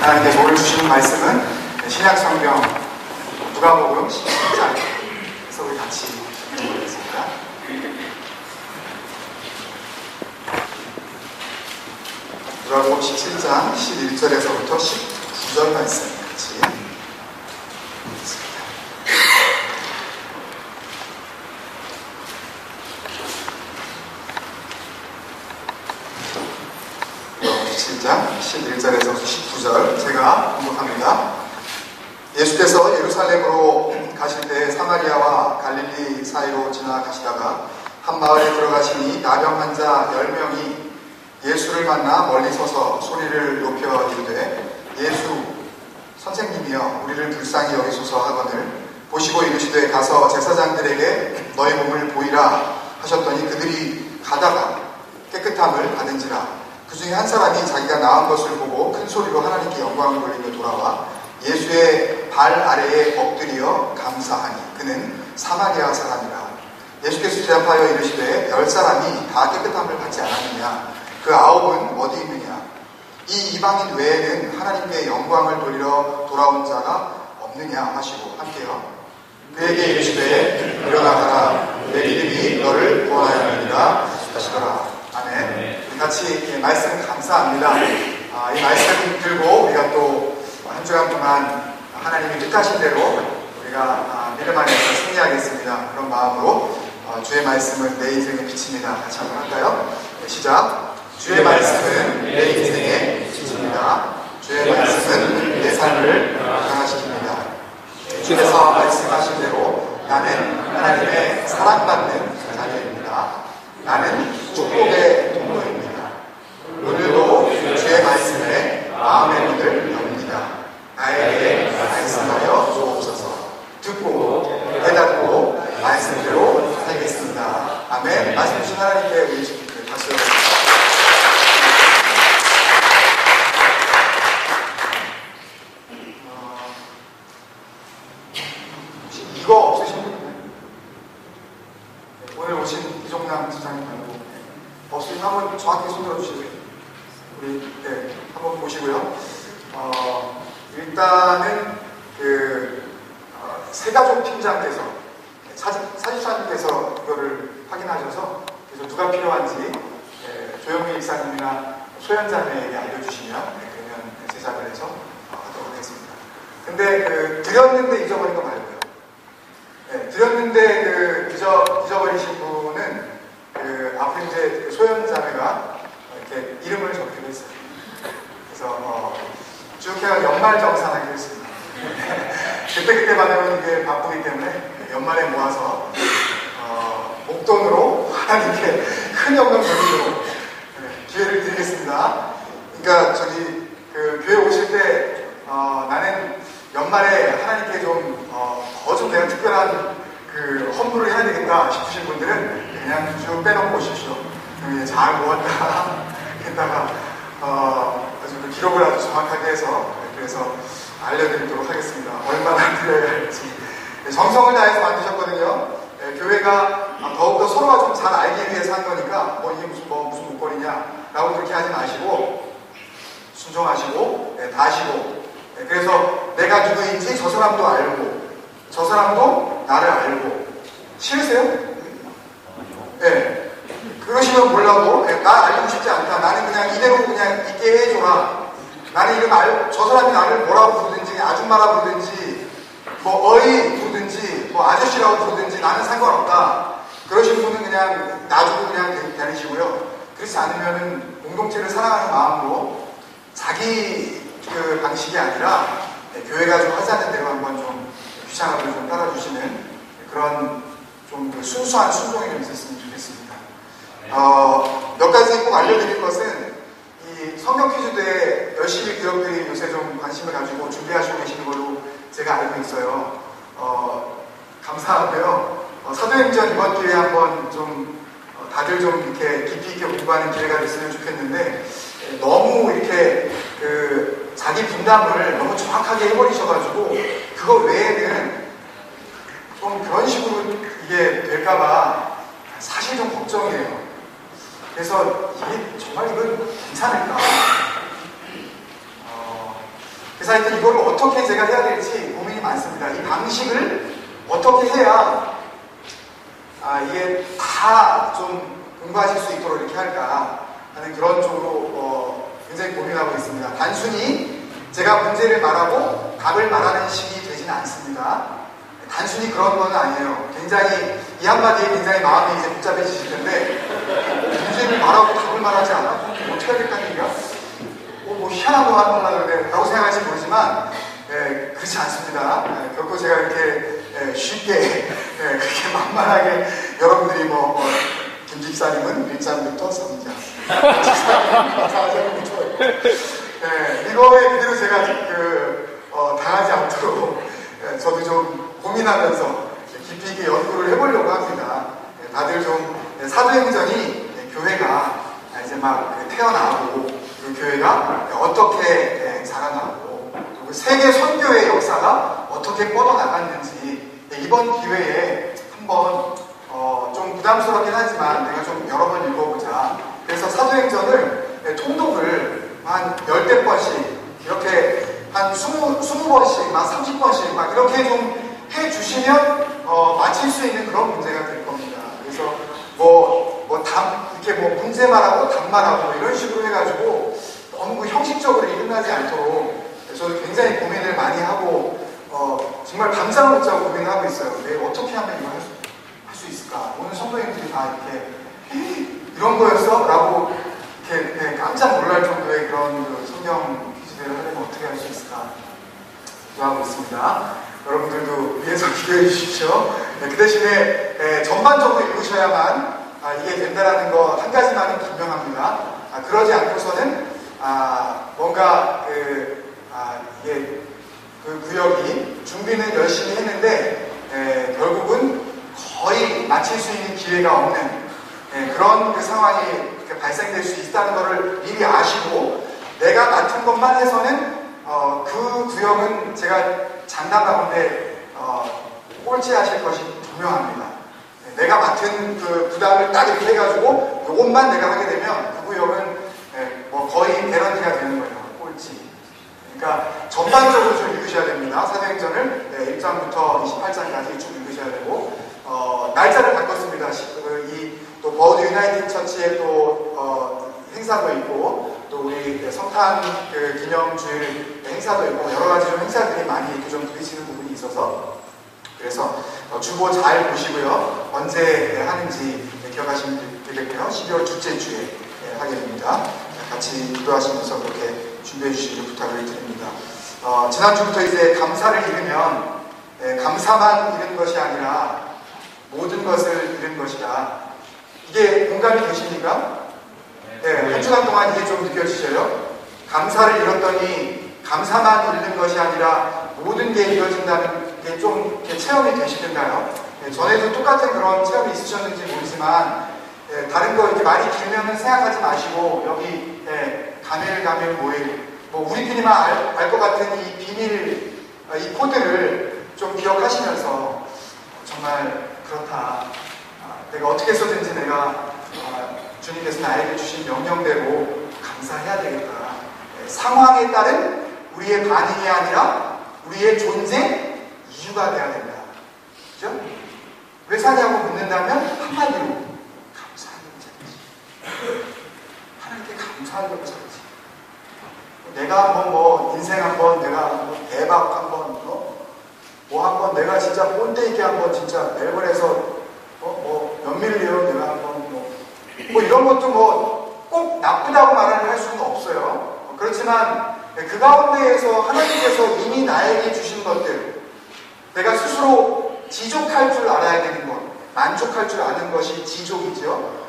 하나님께서 오늘 주시는 말씀은 신약 성경 누가복음 17장에서 우리 같이 읽어보겠습니다. 누가복음 17장 11절에서부터 19절 말씀 같이 읽겠습니다. 17장 11절에서 19절 제가 공독합니다. 예수께서 예루살렘으로 가실 때 사마리아와 갈릴리 사이로 지나가시다가 한 마을에 들어가시니 나병 환자 10명이 예수를 만나 멀리 서서 소리를 높여 이르되 예수 선생님이여 우리를 불쌍히 여기소서 하거늘 보시고 이르시되 가서 제사장들에게 너희 몸을 보이라 하셨더니 그들이 가다가 깨끗함을 받은지라. 그 중에 한 사람이 자기가 나은 것을 보고 큰 소리로 하나님께 영광을 돌리며 돌아와 예수의 발 아래에 엎드려 감사하니 그는 사마리아 사람이라. 예수께서 대답하여 이르시되 10사람이 다 깨끗함을 받지 않았느냐? 그 9은 어디 있느냐? 이 이방인 외에는 하나님께 영광을 돌리러 돌아온 자가 없느냐 하시고 함께요. 그에게 이르시되 일어나가라 내 믿음이 너를 구원하였느니라 하시더라. 아멘. 우리 같이 말씀 감사합니다. 이 말씀 들고 우리가 또 한 주간 동안 하나님이 뜻하신 대로 우리가 믿음 안에서 승리하겠습니다. 그런 마음으로 주의 말씀은 내 인생의 빛입니다. 같이 한번 할까요? 네, 시작. 주의 말씀은 내 인생의 빛입니다. 주의 말씀은 내 삶을 변화시킵니다. 주께서 말씀하신 대로 나는 하나님의 사랑받는 자녀입니다. 나는 축복의 통로입니다. 오늘도 주의 말씀에 마음의 문을 엽니다. 나에게 말씀하여 주옵소서. 듣고 깨닫고 말씀대로 살겠습니다. 아멘. 말씀 주신 하나님께 우리 다시 이거 없으신 분? 오늘 오신 이종남 지사님 말고 없으신 한번 정확히 손들어 주시고요. 우리 한번 보시고요. 일단은 세가족 팀장께서 사주사님께서 이거를 확인하셔서 그래서 누가 필요한지 조영미 일사님이나 소연자매에게 알려주시면 그러면 제작을 해서 하도록 하겠습니다. 근데 드렸는데 잊어버린 거 말고요. 드렸는데 잊어버리신 분은 앞에 이제 소연자매가 이렇게 이름을 적기로 했어요. 그래서 쭉 해가 연말 정산하기로 했습니다. 그때 받으면 이게 바쁘기 때문에 연말에 모아서 목돈으로 하나님께 큰 영광 돌리도록 기회를 드리겠습니다. 그러니까 교회 오실 때 나는 연말에 하나님께 더 좀 내가 특별한 헌물을 해야 되겠다 싶으신 분들은 그냥 쭉 빼놓고 오십시오. 잘 모았다 했다가 아주 기록을 아주 정확하게 해서 그래서 알려드리도록 하겠습니다. 얼마나 드려야 할지. 정성을 다해서 만드셨거든요. 교회가 더욱더 서로가 좀 잘 알기 위해서 한 거니까 이게 무슨 목걸이냐 라고 그렇게 하지 마시고 순종하시고 다 하시고 그래서 내가 누구인지 저 사람도 알고 저 사람도 나를 알고 싫으세요? 네. 그러시면 몰라도 나 알고 싶지 않다. 나는 그냥 이대로 그냥 있게 해줘라. 나는 이름 저 사람이 나를 뭐라고 부르든지 아줌마라고 부르든지 어이 부르든지 아저씨라고 부르든지 나는 상관없다. 그러신 분은 그냥 놔주고 그냥 다니시고요. 그렇지 않으면은 공동체를 사랑하는 마음으로 자기 방식이 아니라 교회가 좀 하자는 대로 한번 좀 귀찮아도 좀 따라주시는 그런 좀 순수한 순종이 좀 있었으면 좋겠습니다. 몇 가지 꼭 알려드릴 것은 이 성경 퀴즈대에 열심히 기업들이 요새 좀 관심을 가지고 준비하시고 계시는 걸로 제가 알고 있어요. 감사하고요. 사도행전 이번 기회에 한번 좀 다들 좀 이렇게 깊이 있게 공부하는 기회가 됐으면 좋겠는데 너무 이렇게 자기 분담을 너무 정확하게 해버리셔가지고 그거 외에는 좀 그런 식으로 이게 될까봐 사실 좀 걱정이에요. 그래서 이게 정말 이건 괜찮을까? 그래서 하여튼 이거를 어떻게 제가 해야 될지 고민이 많습니다. 이 방식을 어떻게 해야 이게 다 좀 공부하실 수 있도록 이렇게 할까 하는 그런 쪽으로 굉장히 고민하고 있습니다. 단순히 제가 문제를 말하고 답을 말하는 식이 되지는 않습니다. 단순히 그런 건 아니에요. 굉장히 이 한마디에 굉장히 마음이 이제 복잡해지실 텐데 문제를 말하고 답을 말하지 않아? 어떻게 하겠다는 얘기야? 뭐 희한한 거 하려고 그래 라고 생각할지 모르지만 그렇지 않습니다. 결코 제가 이렇게 쉽게 그렇게 만만하게 여러분들이 김 집사님은 1장부터 3장 집사님은 4장부터 이거에 그대로 제가 당하지 않도록 저도 좀 고민하면서 깊이 있게 연구를 해보려고 합니다. 다들 좀 사도행전이 교회가 이제 막 태어나고 그 교회가 어떻게 자라나고 그리고 세계 선교의 역사가 어떻게 뻗어나갔는지 이번 기회에 한번 좀 부담스럽긴 하지만 내가 좀 여러 번 읽어보자. 그래서 사도행전을 통독을 한 10대 번씩 이렇게 한 20번씩 막 30번씩 막 이렇게 좀 해주시면 맞힐 수 있는 그런 문제가 될 겁니다. 그래서 이렇게 문제만 하고 답만 하고 이런 식으로 해가지고 너무 형식적으로 끝나지 않도록 저도 굉장히 고민을 많이 하고 정말 밤잠을 못 자고 고민을 하고 있어요. 내일 어떻게 하면 이걸 할 수 있을까? 오늘 성도님들이 다 이렇게 이런 거였어? 라고 이렇게 깜짝 놀랄 정도의 그런 성경 퀴즈를 하려면 어떻게 할 수 있을까? 기도하고 있습니다. 여러분들도 위해서 기도해 주십시오. 그 대신에 전반적으로 읽으셔야만 이게 된다라는 거 한 가지만은 분명합니다. 그러지 않고서는 뭔가 이게 그 구역이 준비는 열심히 했는데 결국은 거의 마칠 수 있는 기회가 없는 그런 상황이 발생될 수 있다는 것을 미리 아시고 내가 맡은 것만 해서는 그 구역은 제가 장담하건대 꼴찌하실 것이 분명합니다. 내가 맡은 그 부담을 딱 이렇게 해가지고 이것만 내가 하게 되면 그 구역은 거의 개런티가 되는 거예요. 꼴찌. 그러니까 전반적으로 좀 읽으셔야 됩니다. 사도행전을 1장부터 28장까지 쭉 읽으셔야 되고 날짜를 바꿨습니다. 또 버드 유나이티드 처치의 또 행사도 있고 또 우리 성탄 기념주일 행사도 있고 여러 가지 좀 행사들이 많이 이렇게 좀 부딪히는 부분이 있어서 그래서 주보 잘 보시고요. 언제 하는지 기억하시면 되겠고요. 12월 둘째 주에 하게 됩니다. 같이 기도하시면서 그렇게 준비해 주시길 부탁을 드립니다. 지난주부터 이제 감사를 잃으면 감사만 잃은 것이 아니라 모든 것을 잃은 것이다. 이게 공감이 되십니까? 한 주간 동안 이게 좀 느껴지셔요? 감사를 잃었더니 감사만 잃는 것이 아니라 모든 게 이루어진다는 게 좀 체험이 되시던가요? 전에도 똑같은 그런 체험이 있으셨는지 모르지만 다른 거 이렇게 말이 길면은 생각하지 마시고 여기 가밀 모일 우리 편이만 알 것 같은 이 비밀 이 코드를 좀 기억하시면서 정말 그렇다. 내가 어떻게 해서든지 내가 주님께서 나에게 주신 명령대로 감사해야 되겠다. 상황에 따른 우리의 반응이 아니라 우리의 존재 이유가 돼야 된다. 그죠? 왜 사냐고 묻는다면 한마디로 감사하는 자지. 하나님께 감사하려고 살지. 내가 한번 인생 한번 내가 대박 한번 한번 내가 진짜 꼰대 있게 한번 진짜 멜번에서 면밀리로 내가 한번 이런 것도 꼭 나쁘다고 말을 할 수는 없어요. 그렇지만 그 가운데에서 하나님께서 이미 나에게 주신 것들 내가 스스로 지족할 줄 알아야 되는 것 만족할 줄 아는 것이 지족이죠.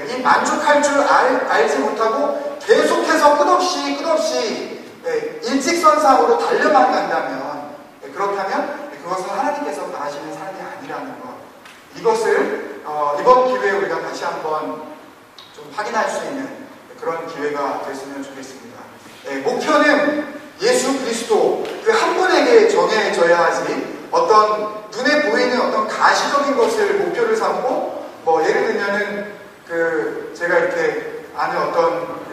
이 만족할 줄 알지 못하고 계속해서 끝없이 일직선상으로 달려만 간다면 그렇다면 그것은 하나님께서 바라시는 삶이 아니라는 것 이것을 이번 기회에 우리가 다시 한번 좀 확인할 수 있는 그런 기회가 됐으면 좋겠습니다. 목표는 예수 그리스도 그 한 분에게 정해져야 하지 어떤 눈에 보이는 어떤 가시적인 것을 목표를 삼고 예를 들면은 제가 이렇게 아는 어떤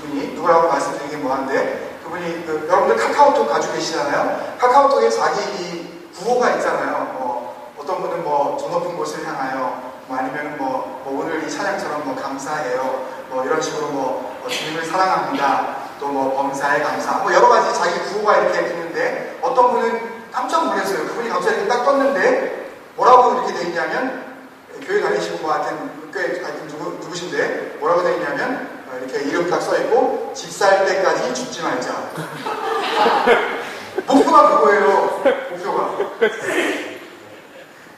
분이 누구라고 말씀드리긴 뭐한데 그분이 여러분들 카카오톡 가지고 계시잖아요. 카카오톡에 자기 이 구호가 있잖아요. 어떤 분은 저 높은 곳을 향하여, 아니면 오늘 이 찬양처럼 감사해요, 이런 식으로 주님을 사랑합니다, 또 범사에 감사, 여러 가지 자기 구호가 이렇게 있는데, 어떤 분은 깜짝 놀랐어요. 그분이 갑자기 이렇게 딱 떴는데 뭐라고 이렇게 돼 있냐면, 교회 다니시는 것 같은 꽤 하여튼 누구신데 뭐라고 돼 있냐면, 이렇게 이름 딱 써 있고, 집 살 때까지 죽지 말자. 목표가 그거예요. 목표가.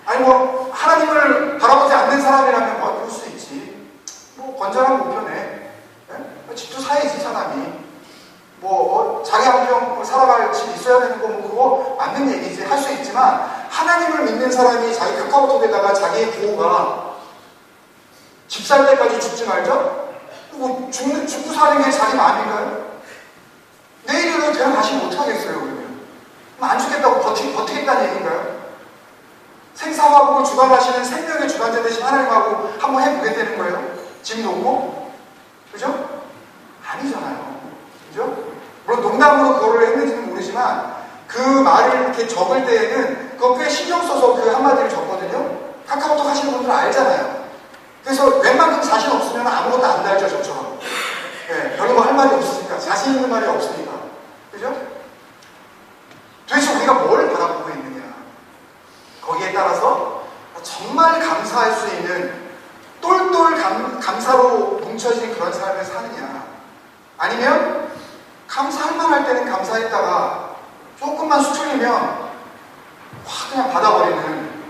아니 하나님을 바라보지 않는 사람이라면 그럴 수 있지. 건전한 목표네. 네? 집도 사야지 사람이. 자기 환경 살아갈 집 있어야 되는 거 그거 맞는 얘기지. 할 수 있지만, 하나님을 믿는 사람이 자기 카카오톡에다가 자기의 구호가 집 살 때까지 죽지 말자? 죽고 사는 게 자기 마음인가요? 내일은 그냥 다시 못하겠어요, 그러면. 안 죽겠다고 버티겠다는 얘기인가요? 생사화복을 주관하시는 생명의 주관자 되신 하나님하고 한번 해보겠다는 거예요? 집 놓고? 그죠? 아니잖아요. 그죠? 물론 농담으로 그거를 했는지는 모르지만, 그 말을 이렇게 적을 때에는 그거 꽤 신경 써서 그 한마디를 적거든요. 카카오톡 하시는 분들은 알잖아요. 그래서 웬만큼 자신 없으면 아무것도 안 달죠, 저처럼. 네, 별로 할 말이 없으니까. 자신 있는 말이 없으니까. 그죠? 도대체 우리가 뭘 바라보고 있느냐. 거기에 따라서 정말 감사할 수 있는 똘똘 감사로 뭉쳐진 그런 삶을 사느냐, 아니면 감사할 만할 때는 감사했다가 조금만 수틀리면 그냥 받아버리는.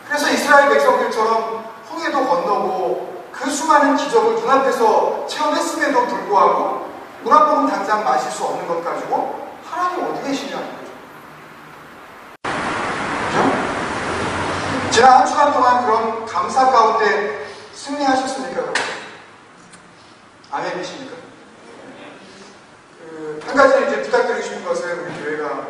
그래서 이스라엘 백성들처럼 홍해도 건너고 그 수많은 기적을 눈앞에서 체험했음에도 불구하고 문 앞으로는 당장 마실 수 없는 것 가지고 하나님 어디 계시냐는 거죠. 그죠? 지난 한 주간 동안 그런 감사 가운데 승리하셨습니까, 여러분? 아멘이십니까? 한 가지 이제 부탁드리고 싶은 것은, 우리 교회가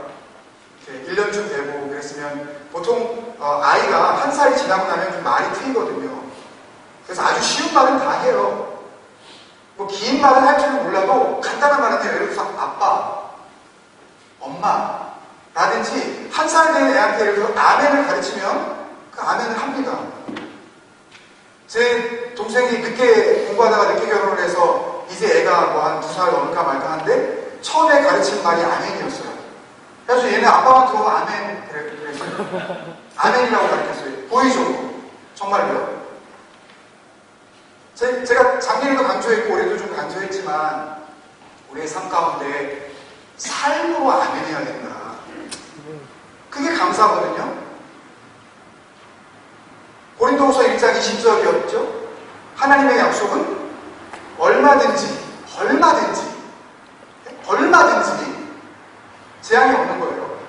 이렇게 1년쯤 되고 그랬으면 보통 아이가 1살이 지나고 나면 좀 말이 트이거든요. 그래서 아주 쉬운 말은 다 해요. 긴 말은 할 줄은 몰라도 간단한 말은 해요. 예를 들어서 아빠, 엄마 라든지 1살 된 애한테 예를 들어서 아멘을 가르치면 그 아멘을 합니다. 제 동생이 늦게 공부하다가 늦게 결혼을 해서 이제 애가 한 2살 넘을까 말까 한데, 처음에 가르친 말이 아멘이었어요. 그래서 얘는 아빠가 들어오면 아멘 그랬어요. 아멘이라고 가르쳤어요. 보이죠? 정말로요. 제가 작년에도 강조했고 올해도 좀 강조했지만, 우리의 삶 가운데 삶으로 아멘해야 된다. 그게 감사거든요. 고린도후서 1장 20절이었죠. 하나님의 약속은 얼마든지 제한이 없는 거예요.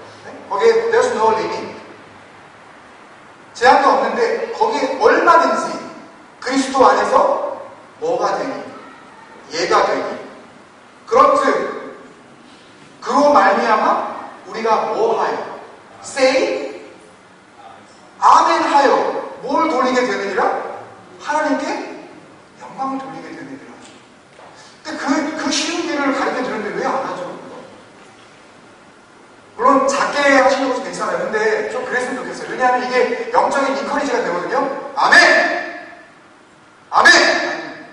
거기에 there's no limit. 제한도 없는데 거기에 얼마든지 그리스도 안에서 뭐가 되니, 얘가 되니, 그렇듯 그로 말미암아 우리가 뭐하여 say 아멘 하여 뭘 돌리게 되느니라? 하나님께 영광을 돌리게 되느니라. 근데 그 쉬운 길을 가르쳐 드렸는데 왜 안 하죠? 물론 작게 하시는 것도 괜찮아요. 근데 좀 그랬으면 좋겠어요. 왜냐하면 이게 영적인 인커리지가 되거든요. 아멘! 아멘!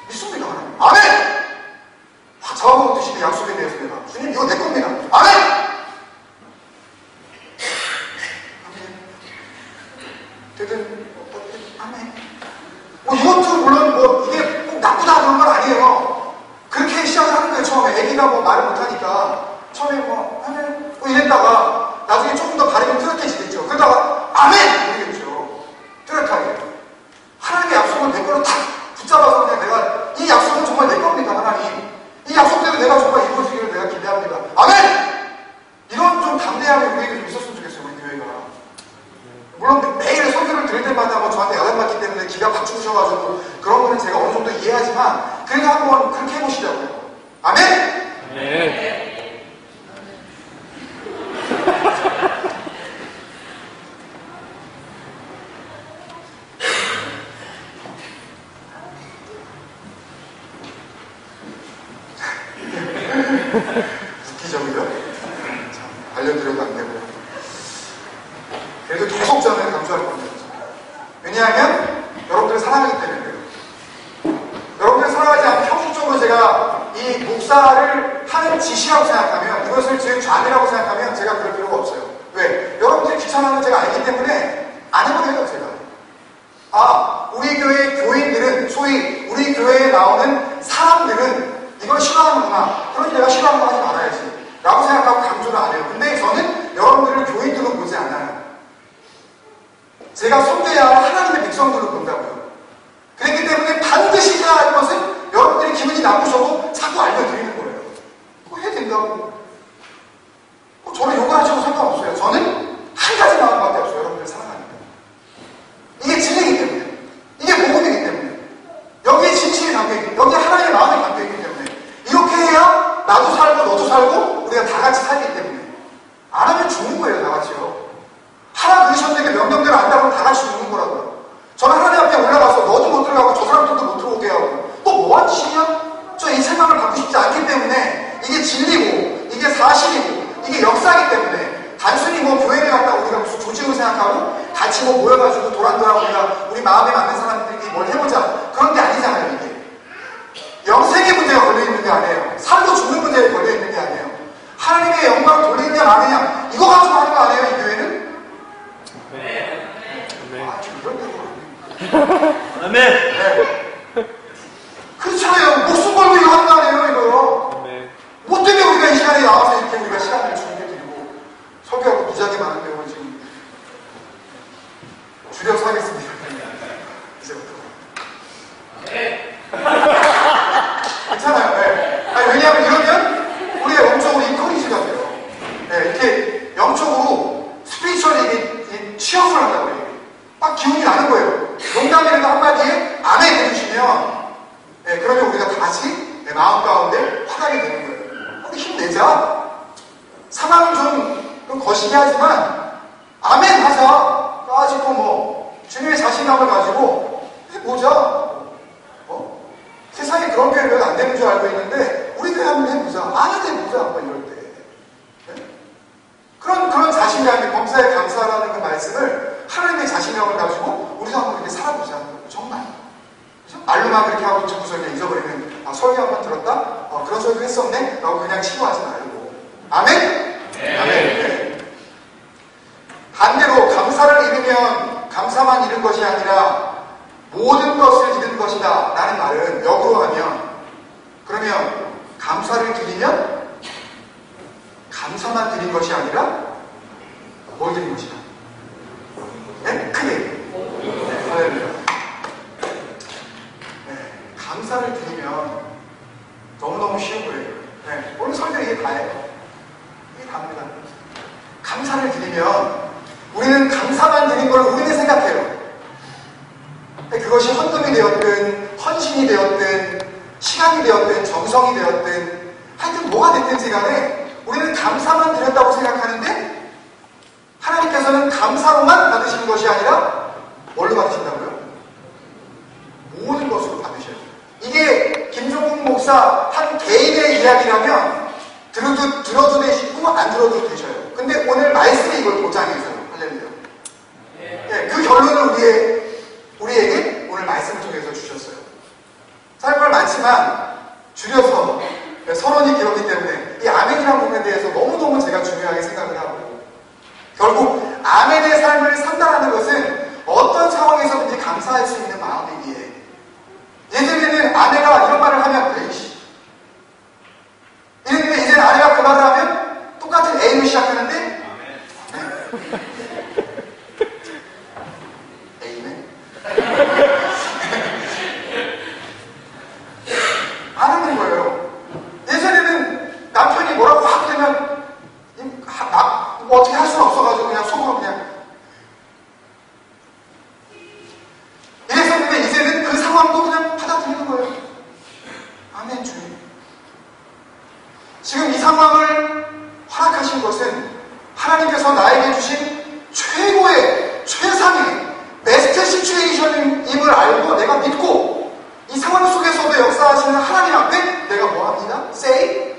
믿습니다. 아멘! 확 잡아먹듯이 약속에 대해서 내가, 주님 이거 내 겁니다. 아멘! 되든 아멘. 이것도 물론 이게 꼭 나쁘다 그런 건 아니에요. 그렇게 시작을 하는 거예요. 처음에 애기가 말을 못하니까 처음에 아멘 이랬다가 나중에 조금 더 발음이 뚜렷해지겠죠. 그러다가 아멘 이러겠죠. 뚜렷하게. 하나님의 약속을 내 걸로 탁 붙잡아서 그냥 내가 이 약속은 정말 내 겁니다. 하나님 이 약속대로 내가 정말 이루어지기를 내가 기대합니다. 아멘! 이런 좀 담대함이 우리에게 좀 있었으면 좋겠어요. 우리 교회가. 물론 매일 설교를 들을 때마다 저한테 야단받기 때문에 기가 팍 죽으셔가지고 그런 거는 제가 어느 정도 이해하지만, 그래도 한번 그렇게 해보시자고요. 아멘! 네. 웃기죠, 그죠? 참, 알려드려도 안 되고. 그래도 계속 저는 강조할 겁니다. 왜냐하면 여러분들을 사랑하기 때문에 그래요. 여러분들을 사랑하지 않으면 형식적으로 제가 이 목사를 하는 짓이라고 생각하면, 이것을 제 좌뇌라고 생각하면 제가 그럴 필요가 없어요. 왜? 여러분들이 귀찮아하는 걸 제가 알기 때문에 안 해보겠어요, 제가. 아, 우리 교회 교인들은, 소위 우리 교회에 나오는 사람들은 이걸 싫어하는구나. 그러니 내가 싫어하는 거 하지 말아야지. 라고 생각하고 강조를 안 해요. 근데 저는 여러분들을 교인들로 보지 않아요. 제가 손대야 할 하나님의 백성들로 본다고요. 그렇기 때문에 반드시 해야 할 것은 여러분들이 기분이 나쁘셔도 자꾸 알려드리는 거예요. 그거 해야 된다고. 저는 욕을 하셔도 상관없어요. 저는 한 가지 마음밖에 없어요. 여러분들 사랑하니까. 이게 진리이기 때문에. 이게 복음이기 때문에. 여기에 진실이 담겨있기 때문에. 여기에 하나님의 마음이 담겨있기 때문에. 이렇게 해야 나도 살고 너도 살고 우리가 다 같이 살기 때문에. 안 하면 죽는 거예요. 다 같이요. 하나 그러셨는데 명령대로 안 따르면 다 같이 죽는 거라고요. 저는 하나님 앞에 올라가서 너도 못 들어가고 저 사람들도 못 들어오게 하고 또 뭐한 짓이냐? 저 이 생각을 갖고 싶지 않기 때문에 이게 진리고 이게 사실이고 이게 역사이기 때문에 단순히 뭐 교회를 갔다 우리가 무슨 조직을 생각하고 같이 뭐 모여가지고 도란도란 우리 마음에 맞는 사람들끼리 뭘 해보자 그런 게 아니잖아요. 이게 영생의 문제가 걸려있는 게 아니에요. 살고 죽는 문제가 걸려있는 게 아니에요. 하나님의 영광을 돌리느냐 마느냐 이거 가지고 하는 거 아니에요. 이 교회는? 아멘. 네. 그렇잖아요. 목숨 걸고 이거 하는 거 아니에요, 이거. 뭐 때문에 우리가 이 시간에 나와서 이렇게 우리가 시간을 준비해드리고 설교하고 무지하게 많은 경우 지금 줄여서 하겠습니다. 이제부터. 괜찮아요. 네. 아니, 왜냐하면 이러면 우리가 영적으로 인커리지가 돼요. 네, 이렇게 영적으로 스피리추얼이 취업을 한다고 해요. 막 기운이 나는 거예요. 농담이라도 한마디에 아멘 해주시면 네, 그러면 우리가 다시 마음 가운데 화나게 되는 거예요. 우리 힘내자. 상황은 좀 거시기 하지만 아멘 하자. 까짓고 뭐 주님의 자신감을 가지고 해보자. 세상에 그런 교회는 안 되는 줄 알고 있는데 우리 교회 한번 해보자. 안 해보자. 뭐 이럴 때. 네? 그런 자신감이 범사에 감사라는 그 말씀을 하나님의 자신감을 가지고 우리도 한번 이렇게 살아보자. 정말. 그렇죠? 말로만 그렇게 하고 듣고서 그냥 잊어버리는 설교 한번 들었다? 그런 설교 했었네? 라고 그냥 치부하지 말고. 아멘? 네. 아멘. 네. 반대로 감사를 잃으면 감사만 잃은 것이 아니라 모든 것을 잃은 것이다 라는 말은 역으로 하면 그러면 감사를 드리면 감사만 드린 것이 아니라 뭘 드린 것이다? 네? 크게. 네. 감사를 드리면 너무너무 쉬운 거예요. 네. 오늘 설교 이게 다예요. 이게 답니다. 감사를 드리면 우리는 감사만 드린 걸 우리는 생각해요. 그것이 헌금이 되었든 헌신이 되었든 시간이 되었든 정성이 되었든 하여튼 뭐가 됐든지 간에 우리는 감사만 드렸다고 생각하는데 하나님께서는 감사로만 받으시는 것이 아니라 뭘로 받으신다고요? 모든 것으로 받으셔요. 이게 김종국 목사 한 개인의 이야기라면 들어도 되시고 안 들어도 되셔요. 근데 오늘 말씀이 이걸 보장해서요. 할렐루야. 네, 그 결론을 우리에게 오늘 말씀을 통해서 주셨어요. 살 걸 많지만 줄여서 서론이 길었기 때문에 이 아멘이라는 부분에 대해서 너무너무 제가 중요하게 생각을 하고 결국 아멘의 삶을 산다는 것은 어떤 상황에서든지 감사할 수 있는 마음이기에 예전에는 아내가 이런 말을 하면 에이씨 이랬는데 이제는 아내가 그 말을 하면 똑같은 A로 시작하는데 A네? 안 하는 거예요. 예전에는 남편이 뭐라고 확 되면 뭐 어떻게 할 수는 없어가지고 그냥 속으로 그냥 이랬었는데 이제는 그 상황도 그냥 받아들이는 거예요. 아멘 주님. 지금 이 상황을 허락하신 것은 하나님께서 나에게 주신 최고의 최상의 베스트 시츄에이션임을 알고 내가 믿고 이 상황 속에서도 역사하시는 하나님 앞에 내가 뭐 합니다? Say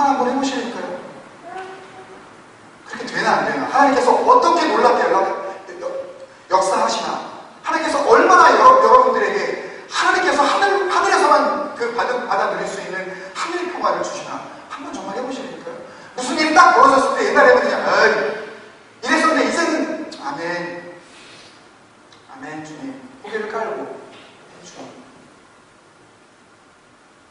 상상 한번 해보시니까요. 그렇게 되나 안 되나? 하나님께서 어떻게 놀랍게 역사하시나? 하나님께서 얼마나 여러분들에게 하나님께서 하늘에서만 받아들일 수 있는 하늘의 평화를 주시나? 한번 정말 해보시니까요. 무슨 일이 딱 벌어졌을 때 옛날에는 그냥 이랬었는데 이제는 아멘, 아멘 주님, 고개를 깔고 주님,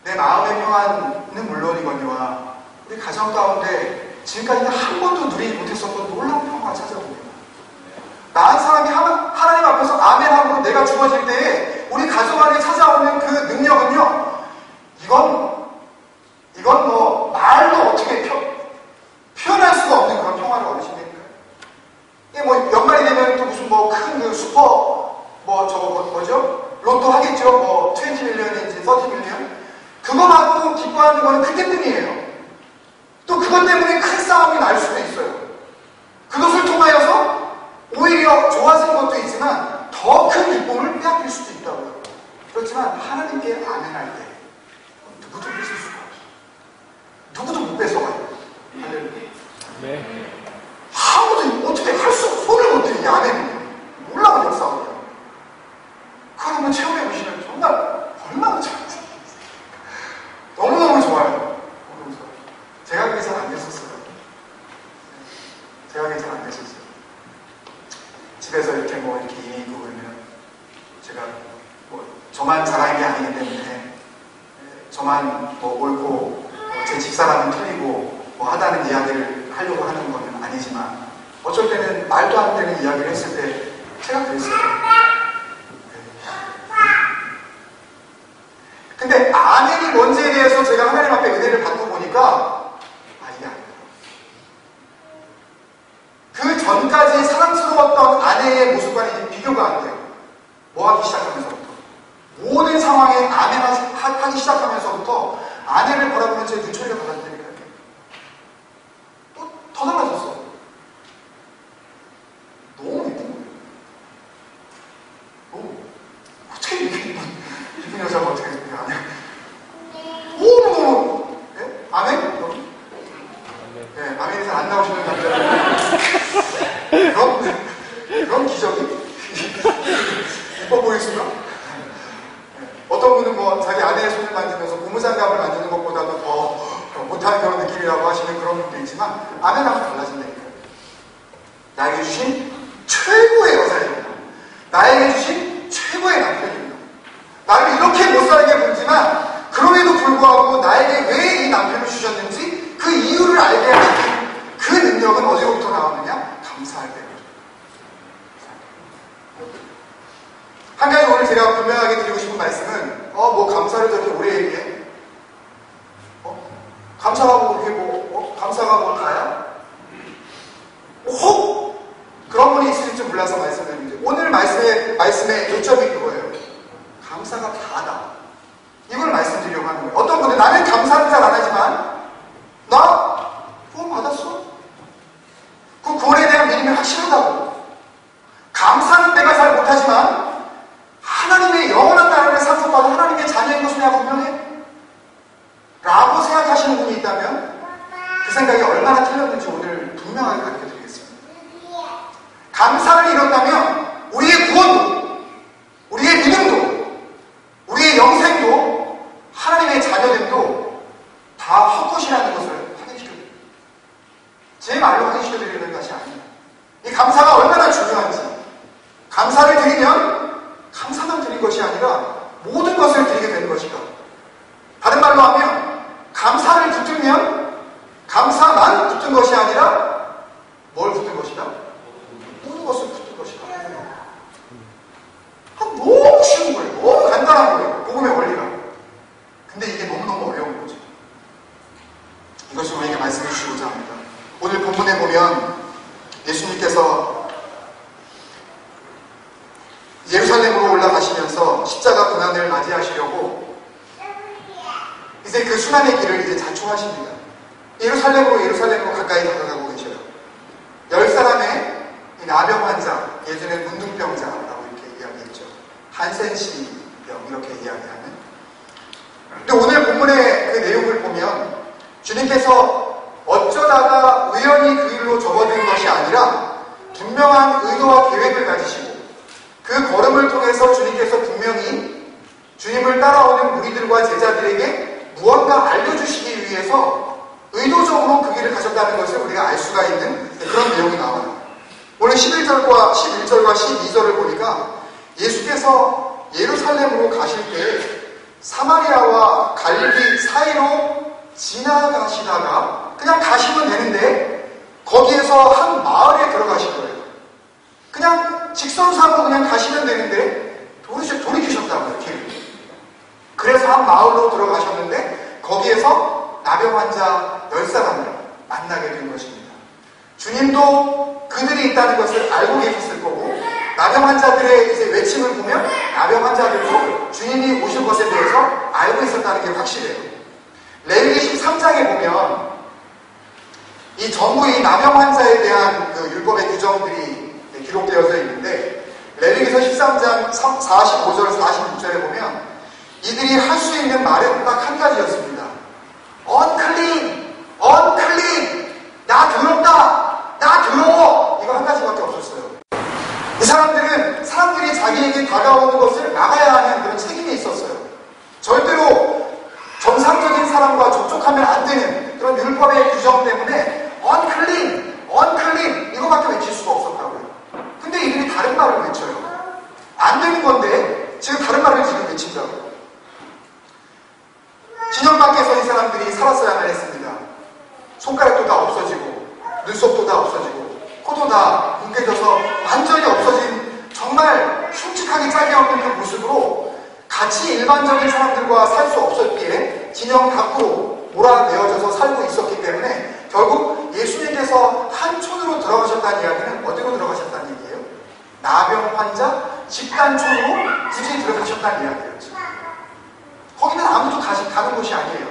내 마음의 평안은 물론이거니와 우리 가정 가운데 지금까지는 한 번도 누리지 못했었던 놀라운 평화가 찾아옵니다. 나한 사람이 하나님 앞에서 아멘함으로 내가 죽어질 때에 우리 가정 안에 찾아오는 그 능력은요, 이건 뭐 말로 어떻게 표현할 수가 없는 그런 평화를 얻으신다니까요. 이게 뭐 연말이 되면 또 무슨 뭐 큰 그 슈퍼 뭐죠? 로또 하겠죠? 뭐 20밀리언인지 30밀리언? 그거 받고 기뻐하는 거는 그때뿐이에요. 또 그것 때문에 큰 싸움이 날 수도 있어요. 그것을 통하여서 오히려 좋아지는 것도 있지만 더 큰 기쁨을 빼앗길 수도 있다고요. 그렇지만 하나님께 아멘할 때 누구도 뺏을 수가 없어요. 누구도 못 뺏어가요. 할렐루야. 네. 아무도 어떻게 손을 못 들이게 아멘. 놀라운 역사거든요. 그걸 한번 체험해 보시면 정말 얼마나 좋은지. 너무너무 좋아요. 제가 그게 잘 안 됐었어요. 제가 그게 잘 안 됐었어요. 집에서 이렇게 이익을 보면 제가 저만 잘하는 게 아니기 때문에 저만 옳고 제 집사람은 틀리고 하다는 이야기를 하려고 하는 것은 아니지만 어쩔 때는 말도 안 되는 이야기를 했을 때 제가 그랬어요. 근데 아멘이 뭔지에 대해서 제가 하나님 앞에 은혜를 받고 보니까 이게 아니다. 그 전까지 사랑스러웠던 아내의 모습과는 이제 비교가 안 돼요. 뭐 하기 시작하면서부터 모든 상황에 아멘하기 시작하면서부터 아내를 바라보면 제 눈초리가 달라진다니까요. 더 달라졌어. 너무 이쁜 거예요. 어떻게 이렇게 이쁜 여자가 어떻게 이렇게 아멘? 너무 네? 아멘? 네, 아멘이 잘 안 나오시는 남자들 그런 기적이 이뻐 보일 수가? 어떤 분은 자기 아내의 손을 만지면서 고무장갑을 만지는 것보다도 더 못하는 그런 느낌이라고 하시는 그런 분도 있지만 아멘하고 달라진다니까요. 나에게 주신 최고의 여자입니다. 나에게 주신 최고의 남편입니다. 나를 이렇게 못살게 굴지만 그럼에도 불구하고 나에게 왜 이 남편을 주셨는지 그 이유를 알게 하시는 그 능력은 어디로부터 나오느냐? 감사할 때입니다. 한 가지 오늘 제가 분명하게 드리고 싶은 말씀은 감사를 저렇게 오래 얘기해? 감사하고 그게 감사가 뭘까요? 혹 그런 분이 있을 줄 몰라서 말씀드리는데 오늘 말씀의 요점이 그거예요. 감사가 다다. 이걸 말씀드리려고 하는 거예요. 어떤 분은 나는 감사는 잘 안 하지만 나 구원 받았어. 그 구원에 대한 믿음이 확실하다고. 감사는 내가 잘 못하지만 하나님의 영원한 나라를 상속받은 하나님의 자녀인 것은 내가 분명해 라고 생각하시는 분이 있다면 그 생각이 얼마나 틀렸는지 오늘 분명하게 가르쳐드리겠습니다. 감사를 이뤘다면 우리의 구원도 우리의 믿음도 우리의 영생도 하나님의 자녀됨도 다 헛것이라는 것을 확인시켜드립니다. 제 말로 확인시켜드리는 것이 아닙니다. 이 감사가 얼마나 중요한지 감사를 드리면 감사만 드린 것이 아니라 모든 것을 드리게 되는 것이다. 다른 말로 하면 감사를 붙들면 감사만 붙든 것이 아니라 뭘 붙든 것이다? 모든 것을 붙든 것이다. 너무 쉬운 거예요. 너무 간단한 거예요. 복음의 원리가. 근데 이게 너무너무 어려운 거죠. 이것을 우리에게 말씀해 주시고자 합니다. 오늘 본문에 보면 예수님께서 예루살렘으로 올라가시면서 십자가 고난을 맞이하시려고 이제 그 순환의 길을 이제 자초하십니다. 예루살렘으로 가까이 다가가고 계셔요. 10사람의 나병 환자, 예전에 문둥병자라고 이렇게 이야기했죠. 한센시병 이렇게 이야기하는. 근데 오늘 본문의 그 내용을 보면 주님께서 어쩌다가 우연히 그 일로 접어든 것이 아니라 분명한 의도와 계획을 가지시고 그 걸음을 통해서 주님께서 분명히 주님을 따라오는 무리들과 제자들에게 무언가 알려주시기 위해서 의도적으로 그 길을 가셨다는 것을 우리가 알 수가 있는 그런 내용이 나와요. 오늘 11절과 12절을 보니까 예수께서 예루살렘으로 가실 때 사마리아와 갈릴리 사이로 지나가시다가 그냥 가시면 되는데 거기에서 한 마을에 들어가신 거예요. 그냥 직선상으로 그냥 가시면 되는데 돌이키셨다고요, 길을. 그래서 한 마을로 들어가셨는데 거기에서 나병 환자 10사람을 만나게 된 것입니다. 주님도 그들이 있다는 것을 알고 계셨을 거고 나병 환자들의 이제 외침을 보면 나병 환자들도 주님이 오실 것에 대해서 알고 있었다는 게 확실해요. 레위기 13장에 보면 이 전부 이 나병 환자에 대한 그 율법의 규정들이 기록되어져 있는데 레위기서 13장 45절 46절에 보면 이들이 할 수 있는 말은 딱 한 가지였습니다. unclean, unclean, 나 더럽다, 나 더러워. 이거 한 가지밖에 없었어요. 이 사람들은 사람들이 자기에게 다가오는 것을 막아야 하는 그런 책임이 있었어요. 절대로 정상적인 사람과 접촉하면 안 되는 그런 율법의 규정 때문에 unclean, unclean 이거밖에 외칠 수가 없었다고요. 근데 이들이 다른 말을 외쳐요. 안 되는 건데 지금 다른 말을 지금 외친다고요. 진영 밖에서 이 사람들이 살았어야만 했습니다. 손가락도 다 없어지고 눈썹도 다 없어지고 코도 다 뭉개져서 완전히 없어진 정말 흉측하게 짝이 없는 그 모습으로 같이 일반적인 사람들과 살 수 없었기에 진영 밖으로 몰아내어져서 살고 있었기 때문에 결국 예수님께서 한촌으로 들어가셨다는 이야기는 어디로 들어가셨다는 얘기예요? 나병 환자 집단촌으로 굳이 들어가셨다는 이야기였죠. 거기는 아무도 가는 곳이 아니에요.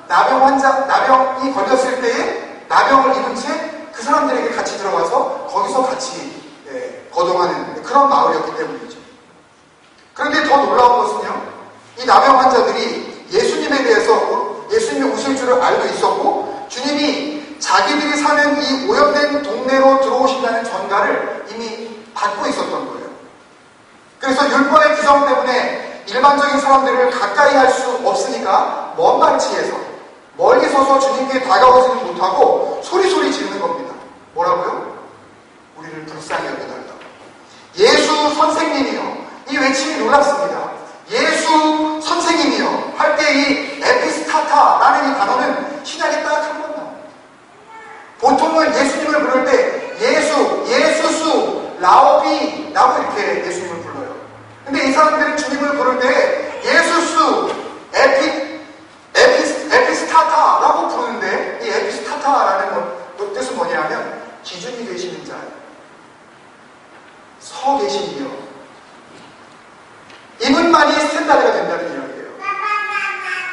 나병이 걸렸을 때에 나병을 입은 채 그 사람들에게 같이 들어가서 거기서 같이 거동하는 그런 마을이었기 때문이죠. 그런데 더 놀라운 것은요, 이 나병 환자들이 예수님에 대해서 예수님이 오실 줄을 알고 있었고 주님이 자기들이 사는 이 오염된 동네로 들어오신다는 전가를 이미 받고 있었던 거예요. 그래서 율법의 규정 때문에 일반적인 사람들을 가까이 할 수 없으니까 먼 발치에서 멀리 서서 주님께 다가오지는 못하고 소리소리 지르는 겁니다. 뭐라고요? 우리를 불쌍히 여겨달라고. 예수 선생님이요. 이 외침이 놀랍습니다. 예수 선생님이요. 할 때 이 에피스타타라는 이 단어는 신약에 딱 한 번 나와요. 보통은 예수님을 부를 때 예수수, 라오비라고 이렇게 예수님을 불러요. 근데 이 사람들은 주님을 부를 때 예수수, 에피스타타라고 부르는데 이 에피스타타라는 뜻은 뭐냐면 기준이 되시는 자, 서 계신 이요. 이분만이 스탠다드가 된다는 이야기예요.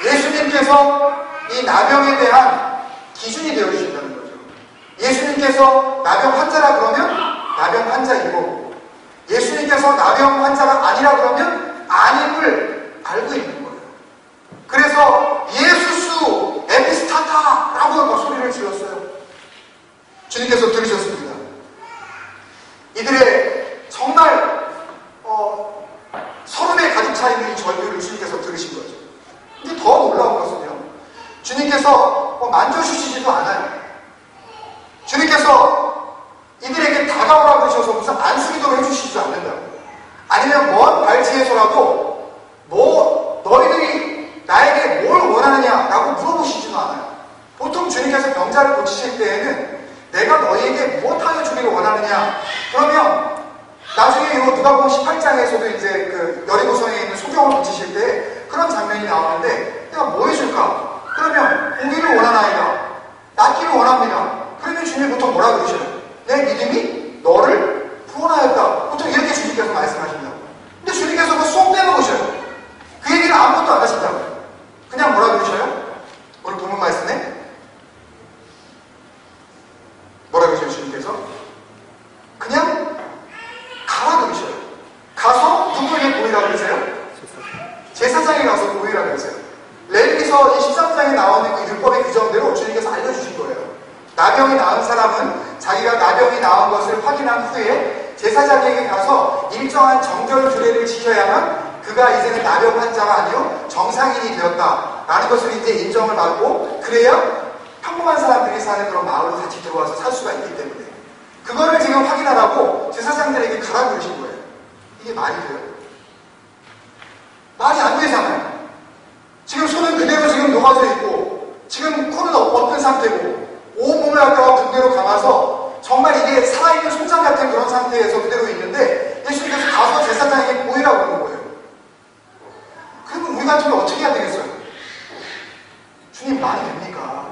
예수님께서 이 나병에 대한 기준이 되어주신다는 거죠. 예수님께서 나병 환자라 그러면 나병 환자이고 예수님께서 나병 환자가 아니라 그러면 아님을 알고 있는 거예요. 그래서 예수수 에피스타타라고 막 소리를 질렀어요. 주님께서 들으셨습니다. 이들의 정말 서름에 가득 차 있는 이 절규를 주님께서 들으신 거죠. 근데 더 놀라운 것은요, 주님께서 만져주시지도 않아요. 주님께서 이들에게 다가오라고 그러셔서 무슨 안수기도를 해주시지도 않는다고. 아니면 먼 발치에서라도 너희들이 나에게 뭘 원하느냐라고 물어보시지도 않아요. 보통 주님께서 병자를 고치실 때에는 내가 너희에게 무엇하여 주기를 원하느냐, 그러면 나중에 이 누가복음 18장에서도 이제 그 여리고성에 있는 소경을 고치실 때 그런 장면이 나오는데 내가 뭐 해줄까? 그러면 보기를 원하나이다, 낫기를 원합니다. 그러면 주님이 보통 뭐라 그러셔요? 내 믿음이 너를 구원하였다. 보통 이렇게 주님께서 말씀하신다고. 근데 주님께서 그거 쏙 빼먹으셔요. 그 얘기를 아무것도 안 하신다고. 그냥 뭐라 그러셔요? 오늘 본문 말씀에 뭐라 그러셔요? 주님께서 그냥 가라 그러셔요. 가서 누구에게 보이라 그러세요? 제사장에 가서 보이라 그러세요. 레위기서 이 13장에 나오는 나병이 나은 사람은 자기가 나병이 나은 것을 확인한 후에 제사장에게 가서 일정한 정결 규례를 지켜야만 그가 이제는 나병 환자가 아니요 정상인이 되었다라는 것을 이제 인정을 받고, 그래야 평범한 사람들이 사는 그런 마을로 같이 들어와서 살 수가 있기 때문에 그거를 지금 확인하라고 제사장들에게 가라 그러신 거예요. 이게 말이 돼요? 말이 안 되잖아요. 지금 손은 그대로 지금 녹아져 있고, 지금 코는 어떤 상태고, 온몸을 갖다가 붕대로 감아서 정말 이게 살아있는 송장 같은 그런 상태에서 그대로 있는데 예수님께서 가서 제사장에게 보이라고 그러는 거예요. 그러면 우리 같으면 어떻게 해야 되겠어요? 주님, 말이 됩니까?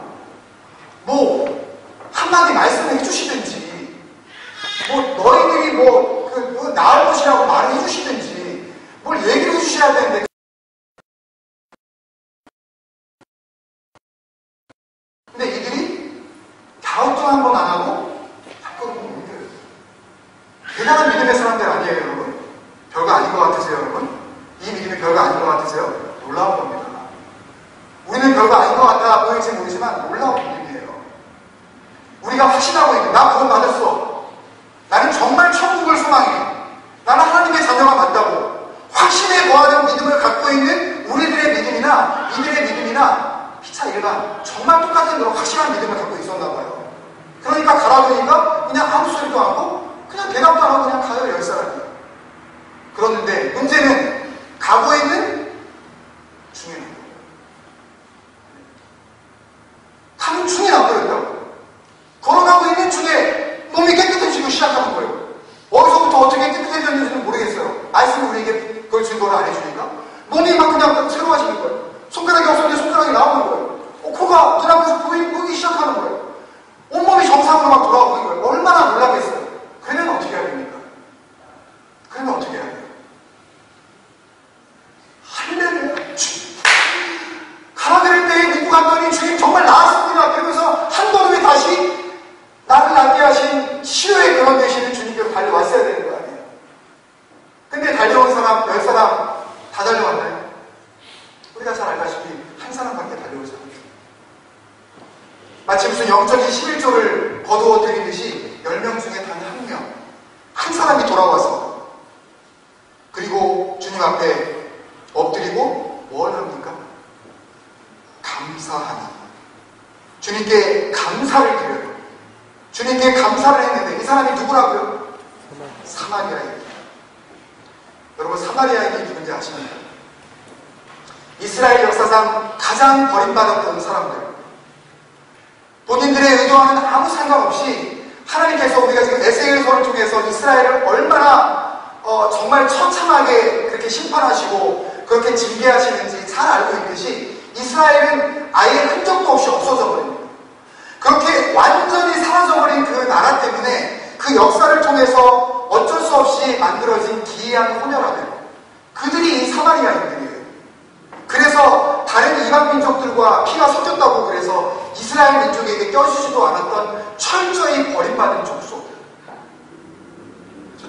뭐 한마디 말씀을 해주시든지, 뭐 너희들이 뭐 나을 것이라고 말을 해주시든지 뭘 얘기를 해주셔야 되는데, 근데 이들이 갸우뚱 한 번 안 하고 자꾸 믿어요. 대단한 믿음의 사람들 아니에요, 여러분? 별거 아닌 것 같으세요, 여러분? 이 믿음이 별거 아닌 것 같으세요? 놀라운 겁니다. 우리는 별거 아닌 것 같아 보일지 모르지만 놀라운 믿음이에요. 우리가 확신하고 있는, 나 구원 받았어, 나는 정말 천국을 소망해, 나는 하나님의 자녀가 맞다고 확신에 거하는 믿음을 갖고 있는 우리들의 믿음이나 이들의 믿음이나 피차 일반 정말 똑같은 그런 확실한 믿음을 갖고 있었나 봐요. 그러니까 가라 그러니까 그냥 아무 소리도 안 하고 그냥 대답도 안 하고 그냥 가요, 10사람이. 그런데 문제는 가고 있는 중에 가는 중에 나버렸다고. 걸어가고 있는 중에 몸이 깨끗해지고 시작하는 거예요. 어디서부터 어떻게 깨끗해졌는지는 모르겠어요. 말씀이 우리에게 그걸 증거를 안 해주니까 몸이 막 그냥 새로워지는 거예요. 손가락이 없었는데 손가락이 나오는 거예요. 코가 눈앞에서 보이기 시작하는 거예요. 온몸이 정상으로 막 돌아오는 거예요. 얼마나 놀라겠어요. 그러면 어떻게 해야 됩니까? 그러면 어떻게 해야 돼요? 할렐루야. 가라 그럴 때에 믿고 갔더니 주님 정말 나았습니다. 그러면서 한 걸음에 다시 나를 낫게 하신 치료의 그런 되시는 주님께로 달려왔어야 되는 거 아니에요? 근데 달려온 사람, 10사람 다 달려왔나요? 우리가 잘 알다시피 한 사람밖에 달려오지 않았어요. 마치 무슨 영적인 11조를 거두어 드리듯이 10명 중에 단 한 명, 한 사람이 돌아와서 그리고 주님 앞에 엎드리고 뭘 합니까? 감사하니. 주님께 감사를 드려요. 주님께 감사를 했는데 이 사람이 누구라고요? 사마리아인. 여러분, 사마리아인이 누군지 아십니까? 이스라엘 역사상 가장 버림받았던 사람들, 본인들의 의도와는 아무 상관없이 하나님께서 우리가 지금 에스겔서를 통해서 이스라엘을 얼마나 정말 처참하게 그렇게 심판하시고 그렇게 징계하시는지 잘 알고 있듯이 이스라엘은 아예 흔적도 없이 없어져 버립니다. 그렇게 완전히 사라져버린 그 나라 때문에 그 역사를 통해서 어쩔 수 없이 만들어진 기이한 혼혈아들, 그들이 이 사마리아인들이에요. 그래서 다른 이방 민족들과 피가 섞였다고 그래서 이스라엘 민족에게 껴주지도 않았던 철저히 버림받은 족속,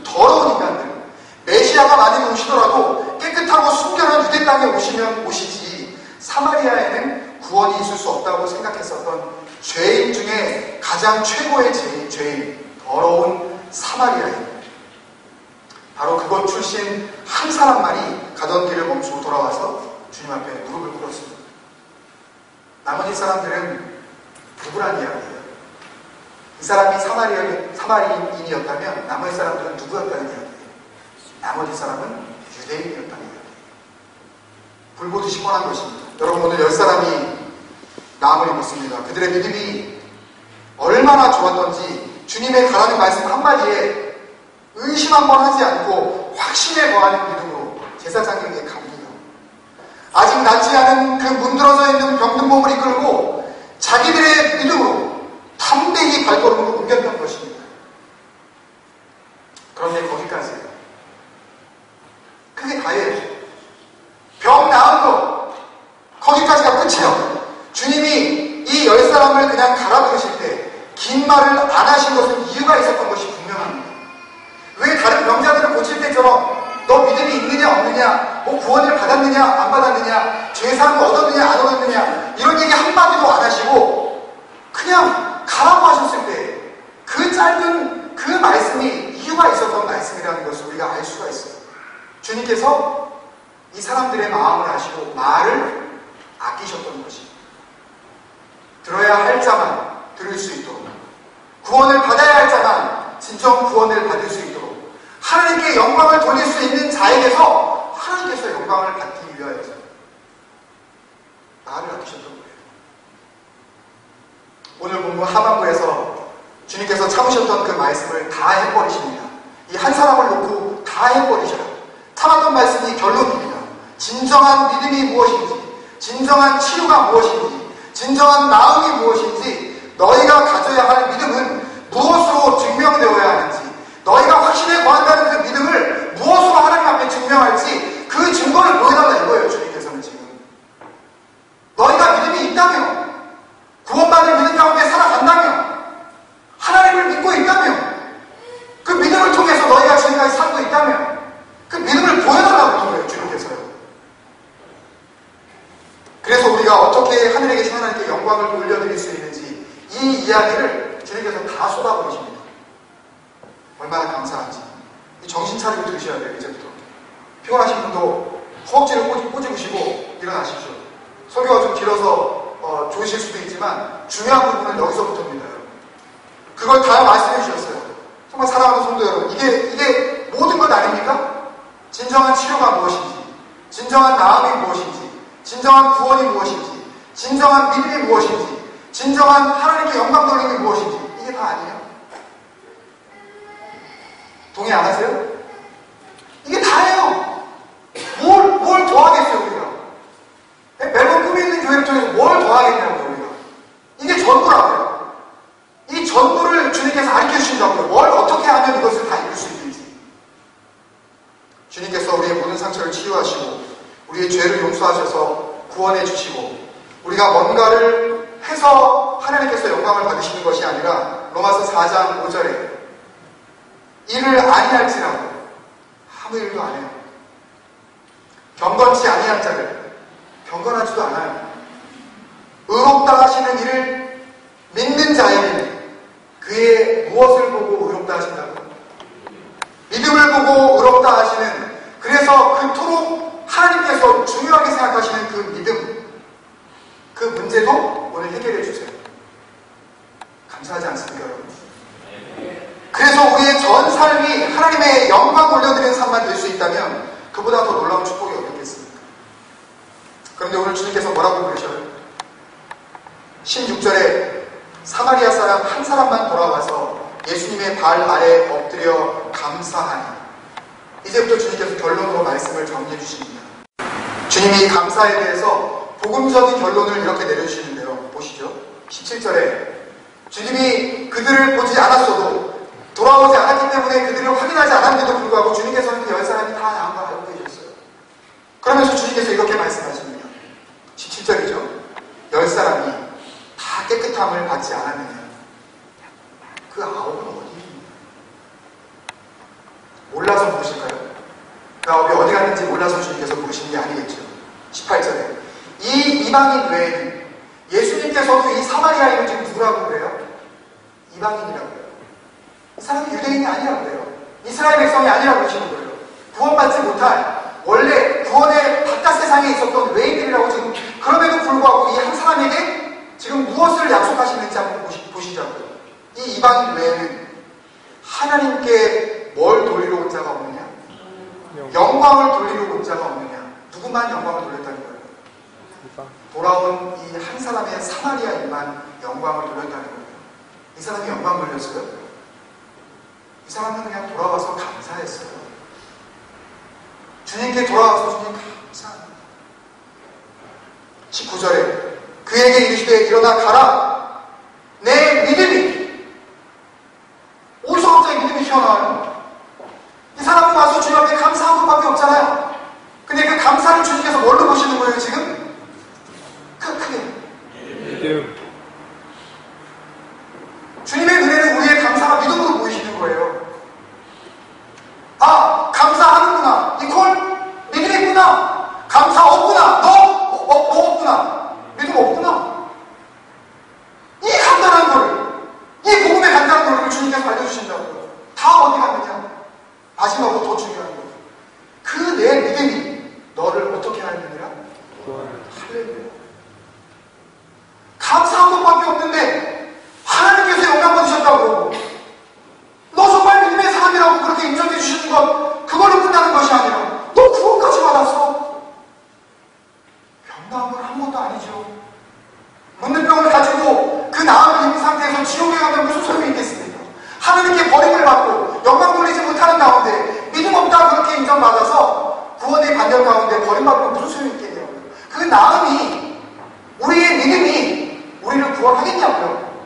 더러운 인간들. 메시아가 만약에 오시더라도 깨끗하고 순결한 유대 땅에 오시면 오시지 사마리아에는 구원이 있을 수 없다고 생각했었던 죄인 중에 가장 최고의 죄인, 더러운 사마리아인. 바로 그곳 출신 한 사람만이 가던 길을 멈추고 돌아와서 주님 앞에 무릎을 꿇었습니다. 나머지 사람들은 누구란 이야기예요? 이 사람이 사마리인이었다면 나머지 사람들은 누구였다는 이야기예요? 나머지 사람은 유대인이었다는 이야기예요. 불보듯이 뻔한 것입니다. 여러분, 오늘 10사람이 나음을 입었습니다. 그들의 믿음이 얼마나 좋았던지 주님의 가라는 말씀 한마디에 의심 한번 하지 않고 확신에 거하는 믿음으로 제사장에게 갑니다. 아직 낫지 않은 그 문드러져 있는 병든 몸을 이끌고 자기들의 믿음으로 담대히 발걸음으로 옮겼던 것입니다. 그런데 거기까지예요. 그게 다예요. 병 나은 거 거기까지가 끝이에요. 주님이 이 10사람을 그냥 가라 그러실 때 긴 말을 안 하신 것은 이유가 있었던 것이 분명합니다. 왜 다른 병자들을 고칠 때처럼 너 믿음이 있느냐 없느냐, 뭐 구원을 받았느냐 안 받았느냐, 죄사함을 얻었느냐 안 얻었느냐 이런 얘기 한마디도 안 하시고 그냥 가라고 하셨을 때 그 짧은 그 말씀이 이유가 있었던 말씀이라는 것을 우리가 알 수가 있어요. 주님께서 이 사람들의 마음을 아시고 말을 아끼셨던 것입니다. 들어야 할 자만 들을 수 있도록, 구원을 받아야 할 자만 진정 구원을 받을 수 있도록, 하나님께 영광을 돌릴 수 있는 자에게서 하나님께서 영광을 받기 위하여서 말을 아끼셨던 거예요. 오늘 본문 하반부에서 주님께서 참으셨던 그 말씀을 다 해버리십니다. 이 한 사람을 놓고 다 해버리셔요. 참았던 말씀이 결론입니다. 진정한 믿음이 무엇인지, 진정한 치유가 무엇인지, 진정한 나음이 무엇인지, 너희가 가져야 할 믿음은 무엇으로 증명되어야 하는지, 너희가 확신에 거한다는 그 믿음을 무엇으로 하나님 앞에 증명할지 그 증거를 보여달라 이거예요. 주님께서는 지금 너희가 믿음이 있다며, 구원받을 믿음 가운데 살아간다며, 하나님을 믿고 있다며, 그 믿음을 통해서 너희가 지금까지 살고 있다며, 그 믿음을 보여달라고 하는 거예요. 주님께서요. 그래서 우리가 어떻게 하늘에 계신 하나님께 영광을 돌려드릴 수 있는지 이 이야기를 주님께서 다 쏟아버리십니다. 얼마나 감사한지 정신 차리고 들으셔야 돼요. 이제부터 피곤하신 분도 허벅지를 꼬집으시고 일어나십시오. 설교가 좀 길어서 좋으실 수도 있지만 중요한 부분은 여기서부터입니다. 그걸 다 말씀해 주셨어요. 정말 사랑하는 성도 여러분, 이게 모든 것 아닙니까? 진정한 치료가 무엇인지, 진정한 나음이 무엇인지, 진정한 구원이 무엇인지, 진정한 믿음이 무엇인지, 진정한 하나님께 영광 돌림이 무엇인지, 이게 다 아니에요? 동의 안 하세요? 이게 다예요. 뭘 더하겠어요, 우리가? 매번 꿈이 있는 교회를 통해서 뭘 더하겠냐고요, 우리가. 이게 전부라고요. 이 전부를 주님께서 가르쳐 주신다고요. 뭘 어떻게 하면 이것을 다 이룰 수 있는지. 주님께서 우리의 모든 상처를 치유하시고 우리의 죄를 용서하셔서 구원해 주시고 우리가 뭔가를 해서 하나님께서 영광을 받으시는 것이 아니라 로마서 4장 5절에 일을 아니할지라도 아무 일도 안 해요. 경건치 아니한 자를 경건하지도 않아요. 의롭다 하시는 이를 믿는 자에게는 그의 무엇을 보고 의롭다 하신다고? 믿음을 보고 의롭다 하시는, 그래서 그토록 하나님께서 중요하게 생각하시는 그 믿음, 그 문제도 오늘 해결해 주세요. 감사하지 않습니까, 여러분? 그래서 우리의 전 삶이 하나님의 영광 올려드리는 삶만 될 수 있다면 그보다 더 놀라운 축복이 어떻겠습니까? 그런데 오늘 주님께서 뭐라고 그러셔요? 16절에 사마리아 사람 한 사람만 돌아와서 예수님의 발 아래 엎드려 감사하니, 이제부터 주님께서 결론으로 말씀을 정리해 주십니다. 주님이 감사에 대해서 복음적인 결론을 이렇게 내려주시는데요. 보시죠. 17절에 주님이 그들을 보지 않았어도, 돌아오지 않았기 때문에 그들을 확인하지 않았는데도 불구하고 주님께서는 그 10사람이 다 나은 걸 알고 계셨어요. 그러면서 주님께서 이렇게 말씀하십니다. 17절이죠. 10사람이 다 깨끗함을 받지 않았느냐? 그 9은 어디 있느냐? 몰라서 물으실까요? 그 9이 어디 갔는지 몰라서 주님께서 물으시는 게 아니겠죠. 18절에 이 이방인 외에는, 예수님께서도 이 사마리아인을 지금 누구라고 그래요? 이방인이라고 해요. 이 사람이 유대인이 아니라고 그래요. 이스라엘 백성이 아니라고 그러시는 거예요. 구원받지 못할, 원래 구원의 바깥 세상에 있었던 외인들이라고 지금, 그럼에도 불구하고 이 한 사람에게 지금 무엇을 약속하시는지 한번 보시자고요. 이 이방인 외에는 하나님께 뭘 돌리러 온 자가 없느냐? 영광을 돌리러 온 자가 없느냐? 누구만 영광을 돌렸다는 거예요? 돌아온 이 한 사람의 사마리아인만 영광을 돌렸다는 거예요. 이 사람이 영광 돌렸어요? 이 사람은 그냥 돌아와서 감사했어요. 주님께 돌아와서 주님 감사합니다. 19절에 그에게 이르시되 일어나 가라. 내 믿음이. 어디서 갑자기 믿음이 튀어나와요? 이 사람은 와서 주님 앞에 감사한 것밖에 없잖아요. 근데 그 감사를 주님께서 뭘로 보시는 거예요 지금? 크게 믿음. 주님의 눈에는 우리의 감사가 믿음으로 보이시는 거예요. 아, 감사하는구나. 이퀄 믿음이 있구나. 감사 없구나. 너 없구나. 믿음 없구나. 이 간단한 거를 버림받으면 무슨 소용이 있겠냐고요. 그 나음이, 우리의 믿음이 우리를 구원하겠냐고요.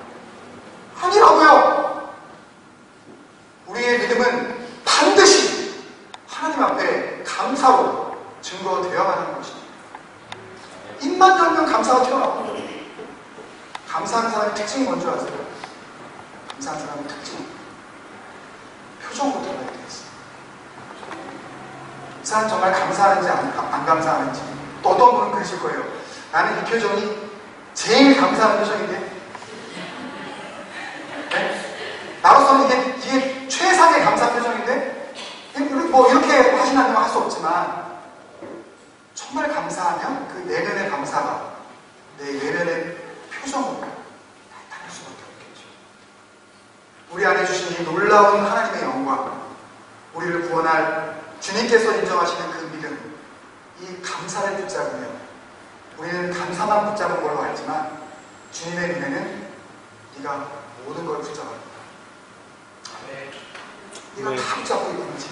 아니라고요. 우리의 믿음은 반드시 하나님 앞에 감사로 증거되어야 하는 것입니다. 입만 열면 감사가 튀어나옵니다. 감사하는 사람의 특징이 뭔지 아세요? 감사하는 사람의 특징, 표정부터 봐야 되겠어요. 이 사람 정말 감사하는지 안 감사하는지. 또 어떤 분은 그러실 거예요. 나는 이 표정이 제일 감사한 표정인데, 네? 나로서는 이게 최상의 감사 표정인데, 뭐 이렇게 하시나요? 할 수 없지만, 정말 감사하면 그 내면의 감사가 내 외면의 표정으로 나타날 수밖에 없겠죠. 우리 안에 주신 이 놀라운 하나님의 영광, 우리를 구원할 주님께서 인정하시는 그 믿음, 이 감사를 붙잡으면 우리는 감사만 붙잡은 걸로 알지만 주님의 눈에는 네가 모든 걸 붙잡았다. 네가 다 붙잡고 있는지,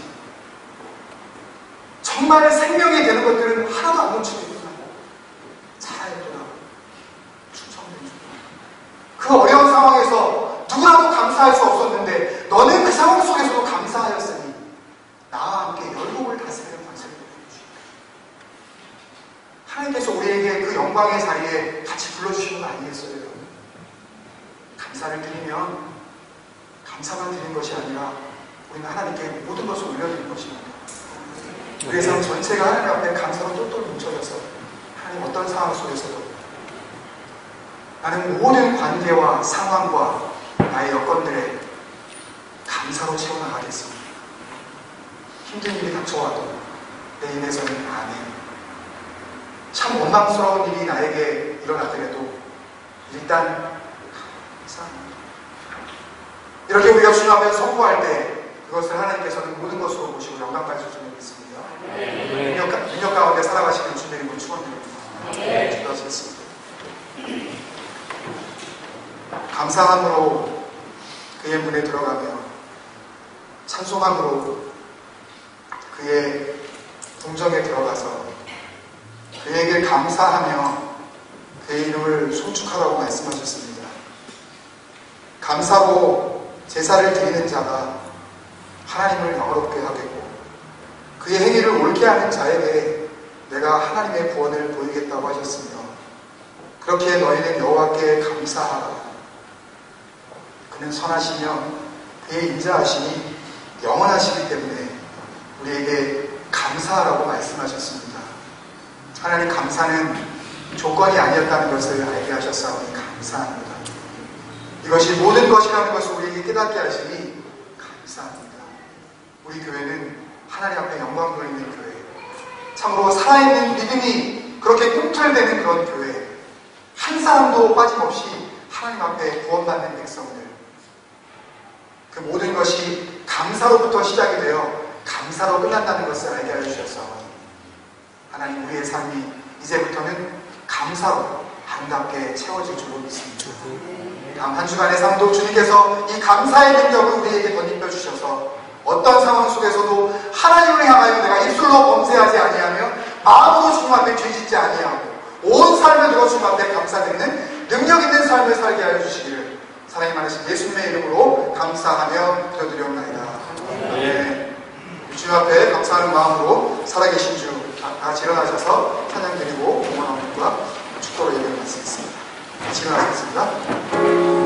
정말 생명이 되는 것들은 하나도 안 놓치고 있구나. 잘했구나. 충성된 주. 그 어려운 상황에서 누구라도 감사할 수 없었는데 너는 그 상황 속에서도 감사하였으니 나와 함께 열국을 다스리는 권세를 주셨다. 하나님께서 우리에게 그 영광의 자리에 같이 불러주시는 거 아니겠어요? 감사를 드리면 감사만 드리는 것이 아니라 우리는 하나님께 모든 것을 올려드리는 것입니다. 우리의 삶 전체가 하나님 앞에 감사로 똘똘 뭉쳐져서 하나님 어떤 상황 속에서도 나는 모든 관계와 상황과 나의 여건들에 감사로 채워나가겠습니다. 힘든 일이 닥쳐와도 내 인에서는 아멘. 참 원망스러운 일이 나에게 일어나더라도 일단 감사합니다. 이렇게 우리가 주님 앞에 선포할 때 그것을 하나님께서는 모든 것으로 보시고 영광 받으실 줄 믿습니다. 능력 가운데 살아가시는 주님을 축원드립니다. 기도하시겠습니다. 감사함으로 그의 문에 들어가며 찬송함으로 그의 궁정에 들어가서 그에게 감사하며 그의 이름을 송축하라고 말씀하셨습니다. 감사로 제사를 드리는 자가 하나님을 영화롭게 하겠고 그의 행위를 옳게 하는 자에게 내가 하나님의 구원을 보이겠다고 하셨으며 그렇게 너희는 여호와께 감사하라. 그는 선하시며 그의 인자하심이 영원하시기 때문에 우리에게 감사하라고 말씀하셨습니다. 하나님, 감사는 조건이 아니었다는 것을 알게 하셨사오니 감사합니다. 이것이 모든 것이라는 것을 우리에게 깨닫게 하시니 감사합니다. 우리 교회는 하나님 앞에 영광 돌리는 교회, 참으로 살아있는 믿음이 그렇게 꿈틀대는 그런 교회, 한 사람도 빠짐없이 하나님 앞에 구원받는 백성들, 그 모든 것이 감사로부터 시작이 되어 감사로 끝난다는 것을 알게 해주셨사오니 하나님, 우리의 삶이 이제부터는 감사로 아름답게 채워질 줄로 믿습니다. 다음 한 주간의 삶도 주님께서 이 감사의 능력을 우리에게 덧입혀 주셔서 어떤 상황 속에서도 하나님을 향하여 내가 입술로 범죄하지 아니하며 마음으로 주님 앞에 죄짓지 아니하고 온 삶을 들어 주님 앞에 감사드리는 능력 있는 삶을 살게 하여 주시기를 사랑이 많으신 예수님의 이름으로 감사하며 기도드리옵나이다. 네. 주님 앞에 감사하는 마음으로 살아계신 주 다 같이 일어나셔서 찬양드리고 공헌함과 축도로 예배를 마치겠습니다. 같이 일어나겠습니다.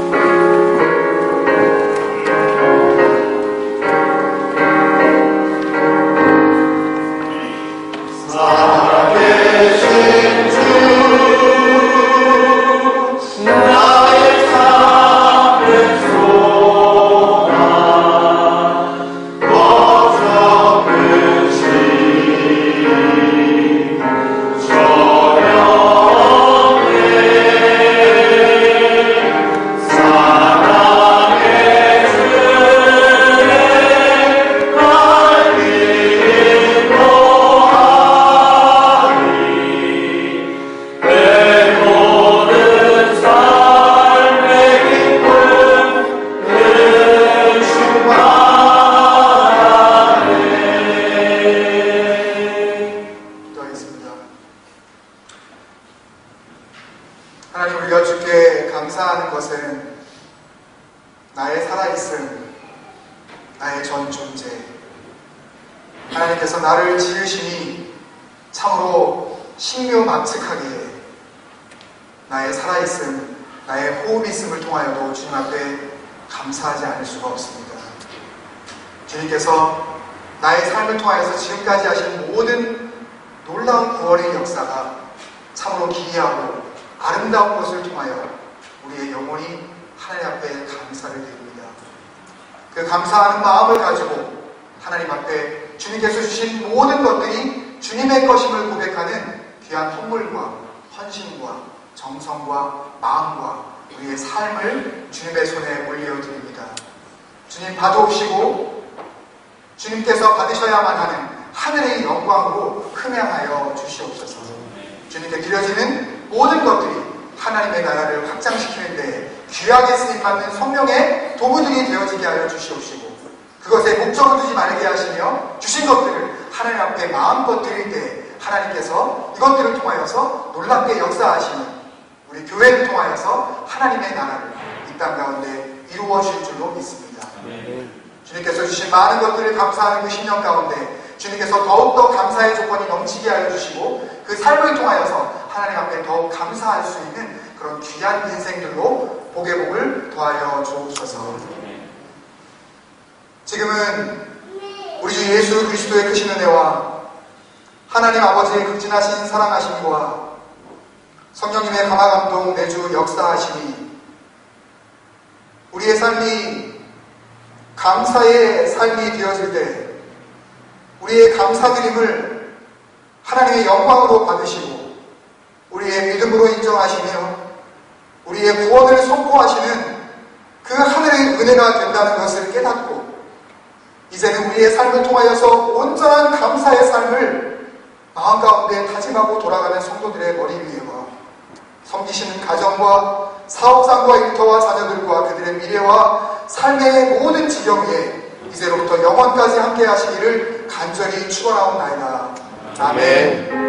감사하는 것은 나의 살아있음, 나의 전 존재, 하나님께서 나를 지으시니 참으로 신묘막측하기에 나의 살아있음, 나의 호흡이 있음을 통하여도 주님 앞에 감사하지 않을 수가 없습니다. 주님께서 나의 삶을 통하여서 지금까지 하신 모든 놀라운 구원의 역사가 참으로 기이하고 아름다운 것을 통하여 우리의 영혼이 하나님 앞에 감사를 드립니다. 그 감사하는 마음을 가지고 하나님 앞에 주님께서 주신 모든 것들이 주님의 것임을 고백하는 귀한 선물과 헌신과 정성과 마음과 우리의 삶을 주님의 손에 올려드립니다. 주님 받아오시고 주님께서 받으셔야만 하는 하늘의 영광으로 흠양하여 주시옵소서. 주님께 드려지는 모든 것들이 하나님의 나라를 확장시키는 데 귀하게 쓰임받는 성령의 도구들이 되어지게 하여 주시옵시고, 그것에 목적을 두지 말게 하시며 주신 것들을 하나님 앞에 마음껏 드릴 때 하나님께서 이것들을 통하여서 놀랍게 역사하시는 우리 교회를 통하여서 하나님의 나라를 이 땅 가운데 이루어 주실 줄로 믿습니다. 주님께서 주신 많은 것들을 감사하는 그 10년 가운데 주님께서 더욱더 감사의 조건이 넘치게 하여 주시고 그 삶을 통하여서 하나님 앞에 더욱 감사할 수 있는 그런 귀한 인생들로 복의 복을 더하여 주옵소서. 지금은 우리 주 예수 그리스도의 크신 은혜와 하나님 아버지의 극진하신 사랑하심과 성령님의 감화감동 내주 역사하심이 우리의 삶이 감사의 삶이 되어질 때 우리의 감사드림을 하나님의 영광으로 받으시고 우리의 믿음으로 인정하시며 우리의 구원을 선포하시는 그 하늘의 은혜가 된다는 것을 깨닫고 이제는 우리의 삶을 통하여서 온전한 감사의 삶을 마음 가운데 다짐하고 돌아가는 성도들의 머리 위에와 섬기시는 가정과 사업상과 일터와 자녀들과 그들의 미래와 삶의 모든 지경 위에 이제로부터 영원까지 함께 하시기를 간절히 축원하옵나이다. 아멘.